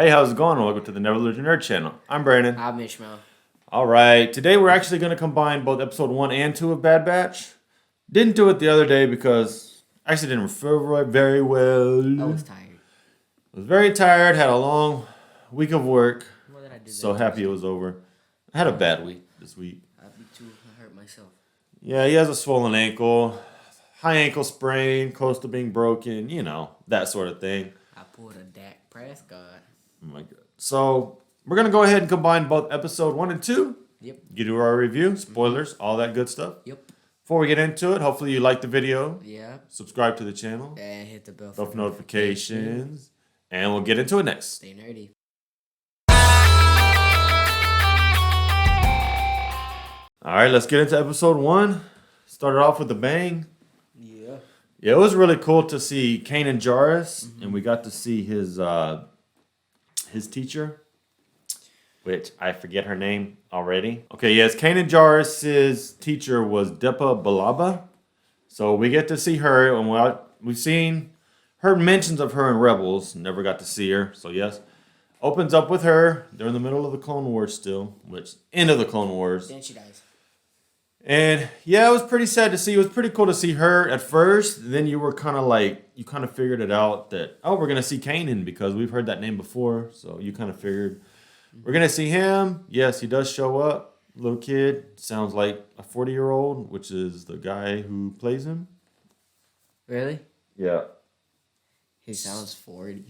Hey, how's it going? Welcome to the Never Lose Your Nerd channel. I'm Brandon. I'm Ishmael. All right, today we're actually going to combine both episode 1 and 2 of Bad Batch. Didn't do it the other day because I actually didn't feel very well. I was tired. I was very tired, had a long week of work. What did I do? So happy it was over. I had a bad week this week. Me too. I hurt myself. Yeah, he has a swollen ankle, high ankle sprain, close to being broken, you know, that sort of thing. I pulled a Dak Prescott. Oh my God. So we're going to go ahead and combine both episode 1 and 2. Yep. Get to our review, spoilers, all that good stuff. Yep. Before we get into it, hopefully you like the video. Yeah. Subscribe to the channel. And hit the bell For notifications. And we'll get into it next. Stay nerdy. All right, let's get into episode 1. Started off with a bang. Yeah. Yeah, it was really cool to see Kanan Jarrus, and we got to see his teacher, which I forget her name already. Okay, yes, Kanan Jarrus' teacher was Depa Billaba. So we get to see her, and we've heard mentions of her in Rebels. Never got to see her, so yes. Opens up with her. They're in the middle of the Clone Wars still, which end of the Clone Wars. Then she dies. And yeah, it was pretty sad to see. It was pretty cool to see her at first. Then you were kind of like, you kind of figured it out that, oh, we're going to see Kanan because we've heard that name before. So you kind of figured we're going to see him. Yes, he does show up. Little kid. Sounds like a 40-year-old, which is the guy who plays him. Really? Yeah. He sounds 40.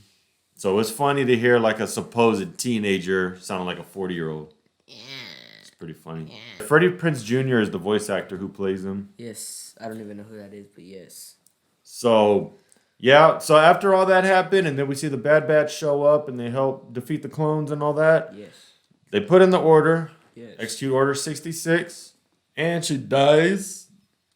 So it's funny to hear like a supposed teenager sounding like a 40-year-old. Yeah. It's pretty funny. Yeah. Freddie Prinze Jr. is the voice actor who plays him. Yes. I don't even know who that is, but yes. So, yeah. So after all that happened, and then we see the Bad Batch show up, and they help defeat the clones and all that. Yes. They put in the order. Yes. Execute Order 66. And she dies,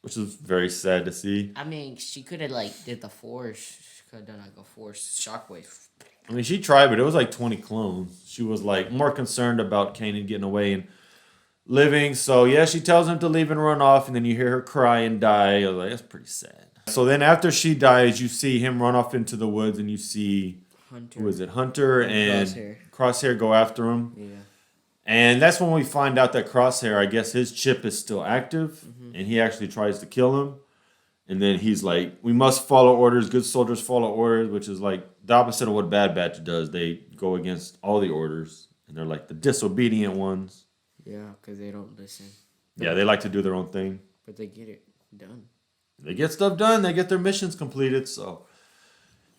which is very sad to see. I mean, she could have, did the force. She could have done, a force shockwave. I mean, she tried, but it was like 20 clones. She was, more concerned about Kanan getting away and living. So, yeah, she tells him to leave and run off, and then you hear her cry and die. I was like, that's pretty sad. So then after she dies, you see him run off into the woods, and you see, Hunter. who is it? Hunter and Crosshair go after him. Yeah. And that's when we find out that Crosshair, I guess his chip is still active, and he actually tries to kill him. And then he's like, we must follow orders. Good soldiers follow orders, which is like the opposite of what Bad Batch does. They go against all the orders, and they're like the disobedient ones. Yeah, because they don't listen. Yeah, they like to do their own thing. But they get it done. They get stuff done. They get their missions completed. So,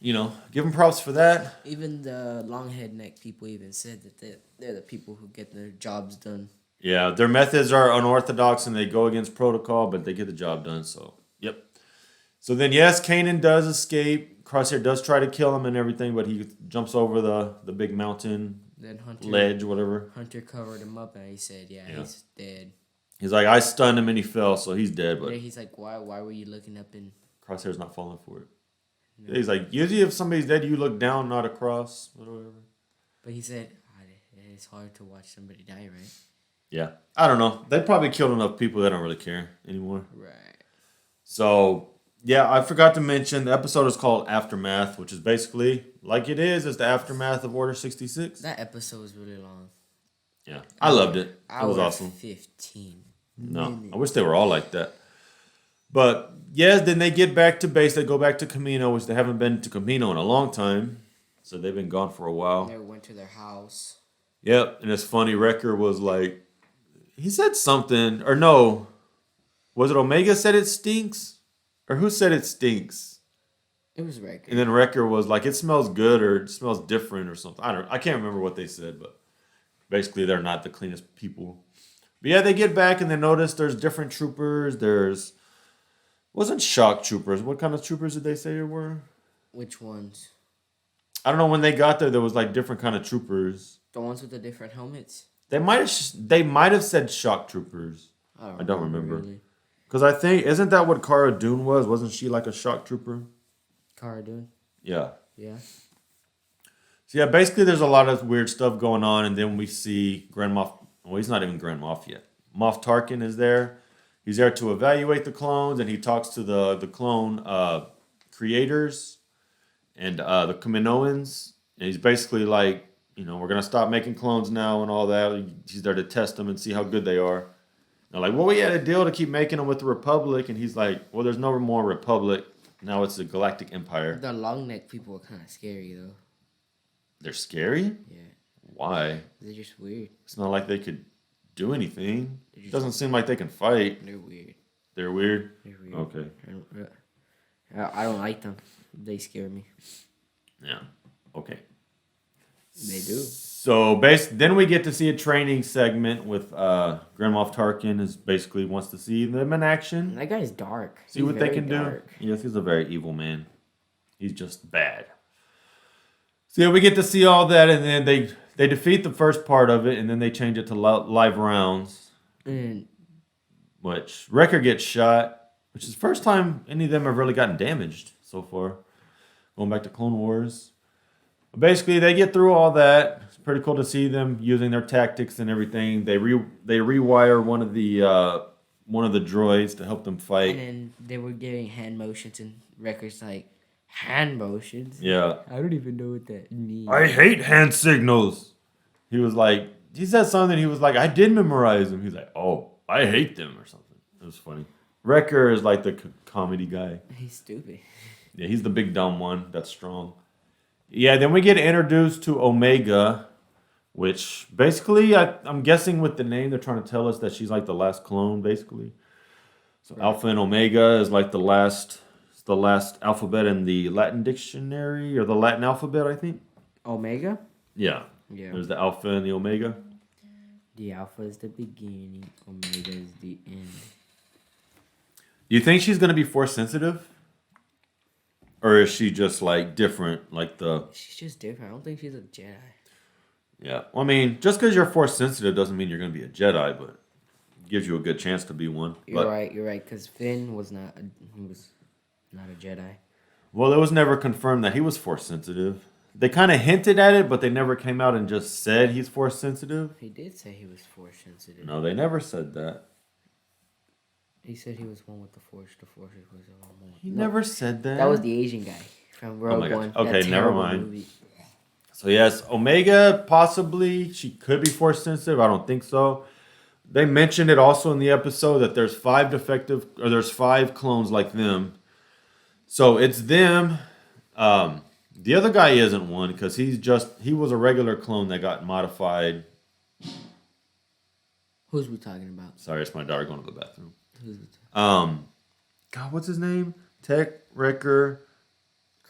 give them props for that. Even the long head neck people even said that they're the people who get their jobs done. Yeah, their methods are unorthodox, and they go against protocol, but they get the job done. So, yep. So then, yes, Kanan does escape. Crosshair does try to kill him and everything, but he jumps over the big mountain Then ledge, whatever. Hunter covered him up, and he said, yeah. He's dead. He's like, I stunned him and he fell, so he's dead. But then he's like, why were you looking up in... Crosshair's not falling for it. No. He's like, usually if somebody's dead, you look down, not across, whatever. But he said, it's hard to watch somebody die, right? Yeah. I don't know. They probably killed enough people that don't really care anymore. Right. So... yeah, I forgot to mention the episode is called Aftermath, which is basically like it is. It's the aftermath of Order 66. That episode was really long. Yeah, I loved it. It was awesome. 15. No, minutes. I wish they were all like that. But yes, then they get back to base. They go back to Camino, which they haven't been to Camino in a long time. So they've been gone for a while. They went to their house. Yep, and it's funny. Wrecker was like, he said something, or no, was it Omega said it stinks? Or who said it stinks? It was Wrecker. And then Wrecker was like, it smells good or it smells different or something. I can't remember what they said, but basically they're not the cleanest people. But yeah, they get back and they notice there's different troopers. Wasn't shock troopers. What kind of troopers did they say there were? Which ones? I don't know. When they got there was like different kind of troopers. The ones with the different helmets? They might have said shock troopers. I don't remember. Really. Because I think, isn't that what Cara Dune was? Wasn't she like a shock trooper? Cara Dune? Yeah. Yeah. So yeah, basically there's a lot of weird stuff going on, and then we see Grand Moff. Well, he's not even Grand Moff yet. Moff Tarkin is there. He's there to evaluate the clones, and he talks to the clone creators and the Kaminoans. And he's basically like we're gonna stop making clones now and all that. He's there to test them and see how good they are. They're like, well, we had a deal to keep making them with the Republic, and he's like, well, there's no more Republic. Now it's the Galactic Empire. The long neck people are kind of scary though. They're scary? Yeah. Why? They're just weird. It's not like they could do anything. They're It just, doesn't seem like they can fight. they're weird. They're weird? They're weird. Okay. I don't like them. They scare me. Yeah. Okay. They do. So then we get to see a training segment with Grand Moff Tarkin is basically wants to see them in action. That guy's dark. See He's what they very can dark. do. Yes, he's a very evil man. He's just bad. So yeah, we get to see all that, and then they defeat the first part of it, and then they change it to live rounds, And which Wrecker gets shot, which is the first time any of them have really gotten damaged so far. Going back to Clone Wars. But basically, they get through all that. It's pretty cool to see them using their tactics and everything. They rewire one of the droids to help them fight. and then they were giving hand motions, and Wrecker's like, hand motions? Yeah. I don't even know what that means. I hate hand signals. He said something. He was like, I did memorize them. He's like, oh, I hate them or something. It was funny. Wrecker is like the comedy guy. He's stupid. Yeah, he's the big dumb one that's strong. Yeah, then we get introduced to Omega, which basically, I'm guessing with the name, they're trying to tell us that she's like the last clone, basically. So Right. Alpha and Omega is like the last alphabet in the Latin dictionary, or the Latin alphabet, I think. Omega? Yeah. Yeah. There's the Alpha and the Omega. The alpha is the beginning, Omega is the end. Do you think she's going to be force sensitive? Or is she just like different, like the... She's just different. I don't think she's a Jedi. Yeah. Well, I mean, just because you're force sensitive doesn't mean you're going to be a Jedi, but it gives you a good chance to be one. You're right, because Finn was not a Jedi. Well, it was never confirmed that he was force sensitive. They kind of hinted at it, but they never came out and just said he's force sensitive. He did say he was force sensitive. No, they never said that. He said he was one with the force. The force was one. He never said that. That was the Asian guy from Rogue my gosh. One. Okay, That never terrible mind. movie. So yes, Omega possibly she could be force sensitive. I don't think so. They mentioned it also in the episode that there's 5 clones like them. So it's them. The other guy isn't one because he was a regular clone that got modified. Who's we talking about? Sorry, it's my daughter going to the bathroom. Who's we God, what's his name? Tech Wrecker.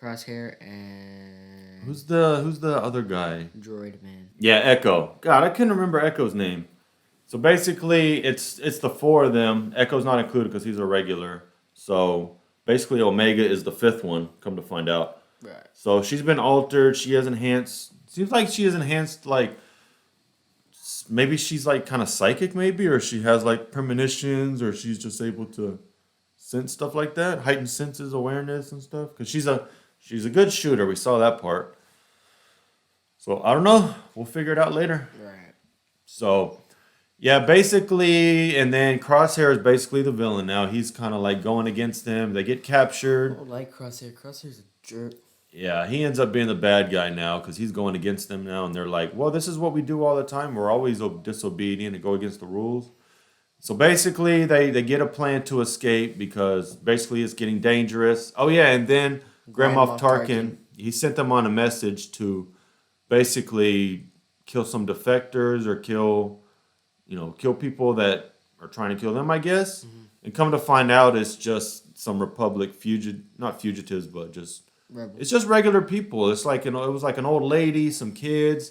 Crosshair and Who's the other guy? Droid Man. Yeah, Echo. God, I couldn't remember Echo's name. So basically, it's the 4 of them. Echo's not included because he's a regular. So basically, Omega is the 5th one. Come to find out. Right. So she's been altered. She has enhanced. Seems like she has enhanced. Like maybe she's like kind of psychic, maybe, or she has like premonitions, or she's just able to sense stuff like that, heightened senses, awareness, and stuff. Because she's a good shooter. We saw that part. So I don't know. We'll figure it out later. Right. So, yeah, basically, and then Crosshair is basically the villain now. He's kind of like going against them. They get I captured. don't like Crosshair. Crosshair's a jerk. Yeah, he ends up being the bad guy now because he's going against them now. And they're like, well, this is what we do all the time. We're always disobedient and go against the rules. So basically, they get a plan to escape because basically it's getting dangerous. Oh, yeah, and then Grand Moff Tarkin, he sent them on a message to basically kill some defectors or kill people that are trying to kill them, I guess. Mm-hmm. And come to find out, it's just some Republic not fugitives, but just Rebels. it's just regular people. It's like it was like an old lady, some kids,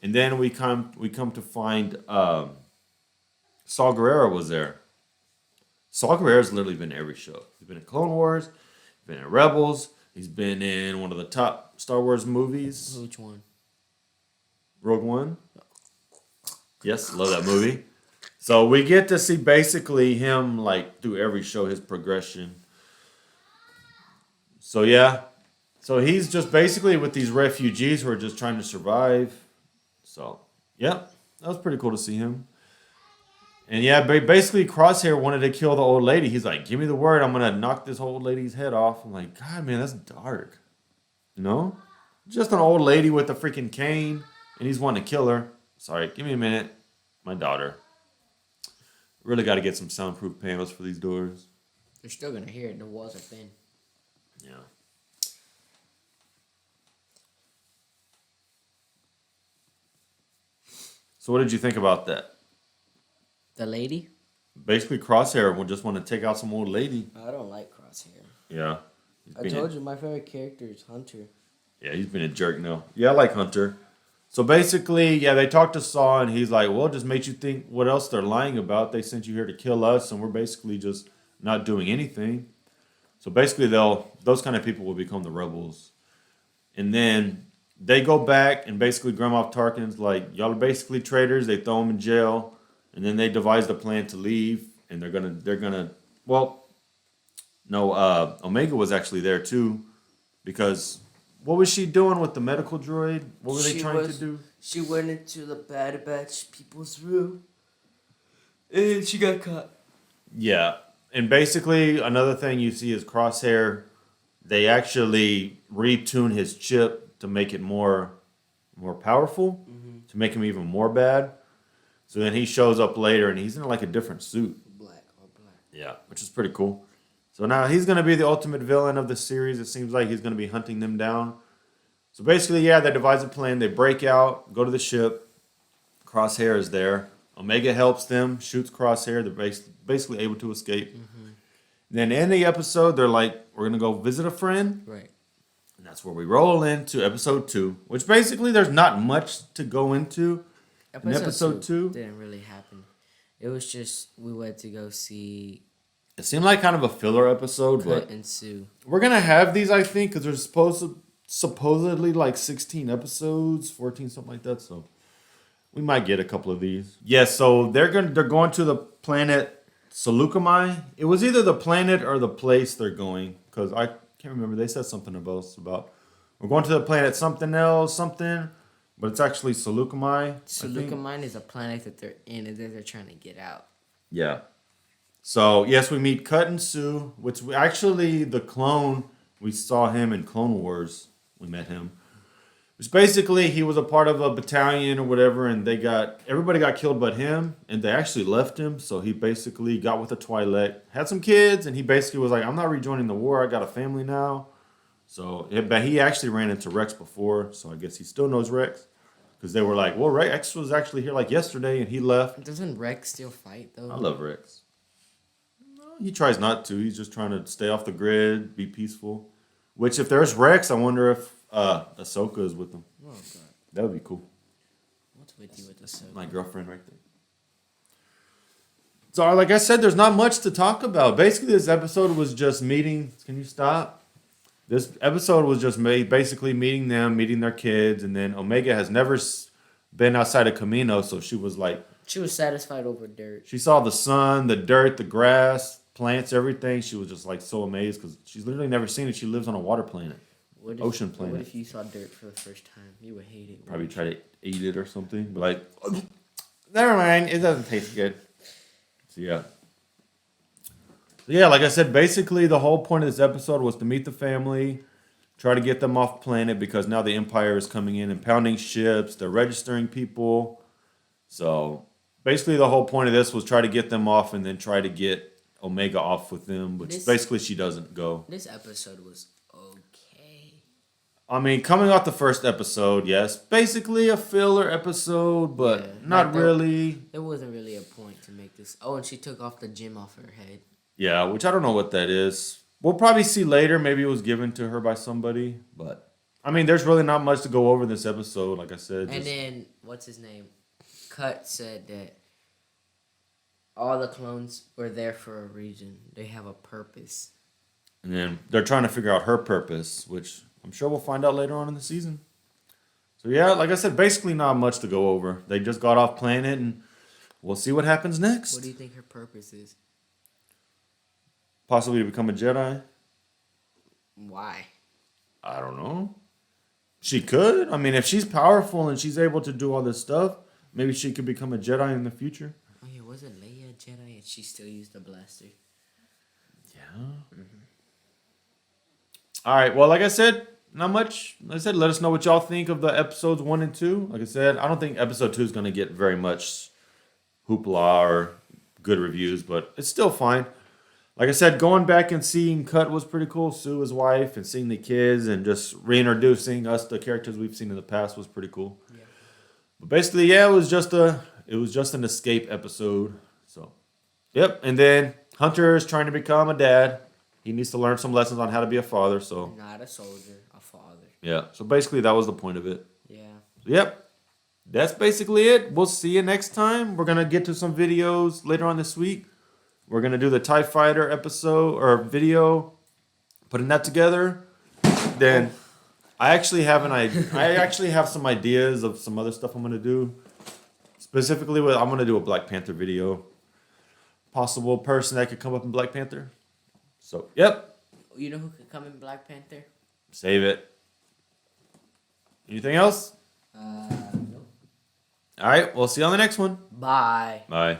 and then we come to find Saw Gerrera was there. Saw Gerrera's literally been in every show. He's been in Clone Wars, he's been in Rebels, he's been in one of the top Star Wars movies. Which one? Rogue One. Yes, love that movie. So we get to see basically him like through every show, his progression. So yeah. So he's just basically with these refugees who are just trying to survive. So, yeah, that was pretty cool to see him. And yeah, basically Crosshair wanted to kill the old lady. He's like, give me the word, I'm going to knock this old lady's head off. I'm like, God, man, that's dark. You know? Just an old lady with a freaking cane and he's wanting to kill her. Sorry, give me a minute. My daughter. Really got to get some soundproof panels for these doors. They're still gonna hear it. The walls are thin. Yeah. So what did you think about that? The lady? Basically, Crosshair will just want to take out some old lady. I don't like Crosshair. Yeah. I told you my favorite character is Hunter. Yeah, he's been a jerk now. Yeah, I like Hunter. So basically, yeah, they talked to Saw, and he's like, well, it just makes you think what else they're lying about. They sent you here to kill us, and we're basically just not doing anything. So basically, those kind of people will become the rebels. And then they go back, and basically Grand Moff Tarkin's like, y'all are basically traitors. They throw him in jail, and then they devise the plan to leave, and Omega was actually there too, because what was she doing with the medical droid? What were they trying to do? She went into the Bad Batch people's room, and she got caught. Yeah, and basically another thing you see is Crosshair. They actually retune his chip to make it more powerful, to make him even more bad. So then he shows up later, and he's in like a different suit. Black. Yeah, which is pretty cool. So now he's going to be the ultimate villain of the series. It seems like he's going to be hunting them down. So basically, yeah, they devise a plan. They break out, go to the ship. Crosshair is there. Omega helps them, shoots Crosshair. They're basically able to escape. Then in the episode, they're like, we're going to go visit a friend. Right. And that's where we roll into episode 2, which basically there's not much to go into in episode 2. Didn't really happen. It was just we went to go see It seemed like kind of a filler episode, Cut but and Sue. we're going to have these, I think, because there's supposedly like 16 episodes, 14, something like that. So we might get a couple of these. Yeah, so they're going to the planet Seleucami. It was either the planet or the place they're going, because I can't remember. They said something about we're going to the planet something else, but it's actually Seleucami. Seleucami is a planet that they're in, and then they're trying to get out. Yeah. So yes, we meet Cut and Sue, which the clone, we saw him in Clone Wars. We met him. Which basically he was a part of a battalion or whatever, and everybody got killed but him, and they actually left him. So he basically got with the Twi'lek, had some kids, and he basically was like, I'm not rejoining the war. I got a family now. So, but he actually ran into Rex before, so I guess he still knows Rex. Because they were like, well, Rex was actually here like yesterday, and he left. Doesn't Rex still fight, though? I love Rex. No, he tries not to. He's just trying to stay off the grid, be peaceful. Which, if there's Rex, I wonder if Ahsoka is with him. Oh, God. That would be cool. What's with you with Ahsoka? My girlfriend right there. So, like I said, there's not much to talk about. Basically, this episode was just meeting. Can you stop? This episode was just basically meeting them, meeting their kids, and then Omega has never been outside of Kamino, so she was like... She was satisfied over dirt. She saw the sun, the dirt, the grass, plants, everything. She was just like so amazed because she's literally never seen it. She lives on a water planet. Ocean planet. What if you saw dirt for the first time? You would hate it. Probably try to eat it or something. But like, never mind. It doesn't taste good. So yeah. Like I said, basically the whole point of this episode was to meet the family, try to get them off planet because now the Empire is coming in and pounding ships. They're registering people. So basically the whole point of this was try to get them off and then try to get Omega off with them, which basically she doesn't go. This episode was okay. I mean, coming off the first episode, yes. Basically a filler episode, but not really. There wasn't really a point to make this. Oh, and she took off the gem off her head. Yeah, which I don't know what that is. We'll probably see later. Maybe it was given to her by somebody. But, I mean, there's really not much to go over in this episode, like I said. And then, what's his name? Cut said that all the clones were there for a reason. They have a purpose. And then they're trying to figure out her purpose, which I'm sure we'll find out later on in the season. So, yeah, like I said, basically not much to go over. They just got off planet, and we'll see what happens next. What do you think her purpose is? Possibly to become a Jedi? Why? I don't know. She could. I mean, if she's powerful and she's able to do all this stuff, maybe she could become a Jedi in the future. Oh, yeah, wasn't Leia a Jedi and she still used the blaster? Yeah. Mm-hmm. All right. Well, like I said, not much. Like I said, let us know what y'all think of the episodes 1 and 2. Like I said, I don't think episode 2 is going to get very much hoopla or good reviews, but it's still fine. Like I said, going back and seeing Cut was pretty cool. Sue, his wife, and seeing the kids and just reintroducing us the characters we've seen in the past was pretty cool. Yeah. But basically, yeah, it was just an escape episode. So, yep. And then Hunter is trying to become a dad. He needs to learn some lessons on how to be a father. So, Not a soldier, a father. yeah. So basically, that was the point of it. Yeah. Yep. That's basically it. We'll see you next time. We're gonna get to some videos later on this week. We're gonna do the TIE Fighter episode or video, putting that together. Then I actually have some ideas of some other stuff I'm gonna do. Specifically, I'm gonna do a Black Panther video. Possible person that could come up in Black Panther. So, yep. You know who could come in Black Panther? Save it. Anything else? Nope. All right. We'll see you on the next one. Bye. Bye.